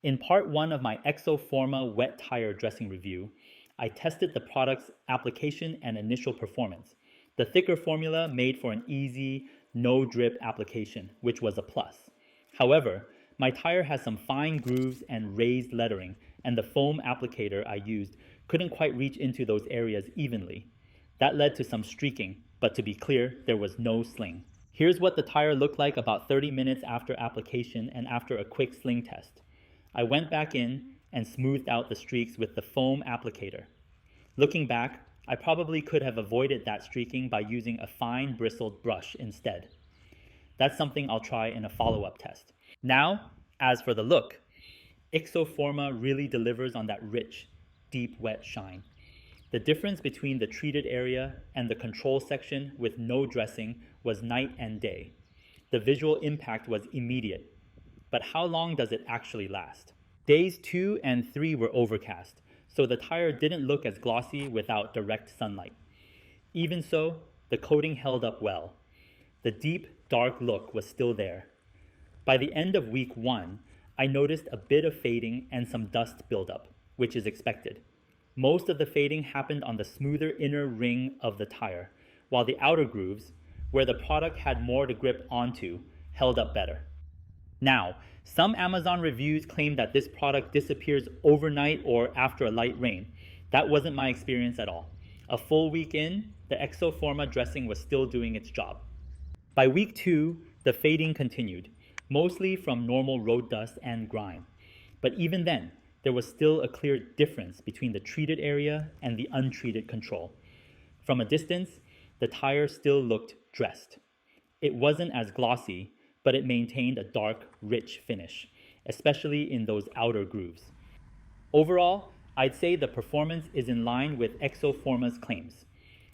In part 1 of my EXOforma Wet Tire Dressing review, I tested the product's application and initial performance. The thicker formula made for an easy, no-drip application, which was a plus. However, my tire has some fine grooves and raised lettering, and the foam applicator I used couldn't quite reach into those areas evenly. That led to some streaking, but to be clear, there was no sling. Here's what the tire looked like about 30 minutes after application and after a quick sling test. I went back in and smoothed out the streaks with the foam applicator. Looking back, I probably could have avoided that streaking by using a fine bristled brush instead. That's something I'll try in a follow-up test. Now, as for the look, EXOforma really delivers on that rich, deep wet shine. The difference between the treated area and the control section with no dressing was night and day. The visual impact was immediate. But how long does it actually last? Days 2 and 3 were overcast, so the tire didn't look as glossy without direct sunlight. Even so, the coating held up well. The deep, dark look was still there. By the end of week 1, I noticed a bit of fading and some dust buildup, which is expected. Most of the fading happened on the smoother inner ring of the tire, while the outer grooves, where the product had more to grip onto, held up better. Now, some Amazon reviews claim that this product disappears overnight or after a light rain. That wasn't my experience at all. A full week in, the EXOforma dressing was still doing its job. By week 2, the fading continued, mostly from normal road dust and grime. But even then, there was still a clear difference between the treated area and the untreated control. From a distance, the tire still looked dressed. It wasn't as glossy, but it maintained a dark, rich finish, especially in those outer grooves. Overall, I'd say the performance is in line with EXOforma's claims.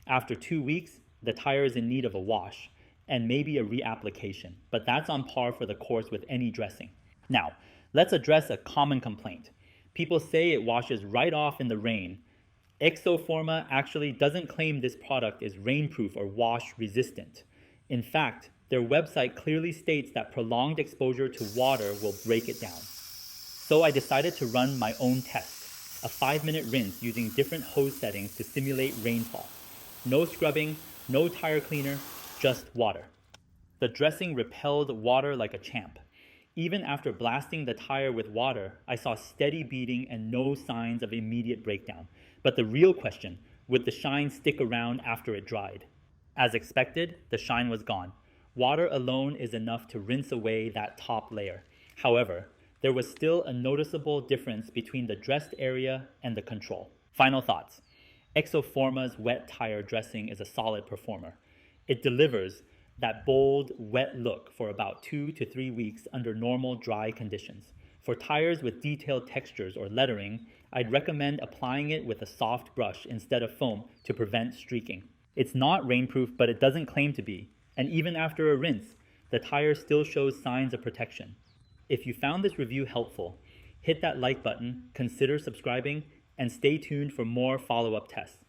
After 2 weeks, the tire is in need of a wash and maybe a reapplication, but that's on par for the course with any dressing. Now, let's address a common complaint. People say it washes right off in the rain. EXOforma actually doesn't claim this product is rainproof or wash resistant. In fact, their website clearly states that prolonged exposure to water will break it down. So I decided to run my own test, a 5-minute rinse using different hose settings to simulate rainfall. No scrubbing, no tire cleaner, just water. The dressing repelled water like a champ. Even after blasting the tire with water, I saw steady beating and no signs of immediate breakdown. But the real question, would the shine stick around after it dried? As expected, the shine was gone. Water alone is enough to rinse away that top layer. However, there was still a noticeable difference between the dressed area and the control. Final thoughts. EXOforma's wet tire dressing is a solid performer. It delivers that bold, wet look for about 2 to 3 weeks under normal dry conditions. For tires with detailed textures or lettering, I'd recommend applying it with a soft brush instead of foam to prevent streaking. It's not rainproof, but it doesn't claim to be. And even after a rinse, the tire still shows signs of protection. If you found this review helpful, hit that like button, consider subscribing, and stay tuned for more follow-up tests.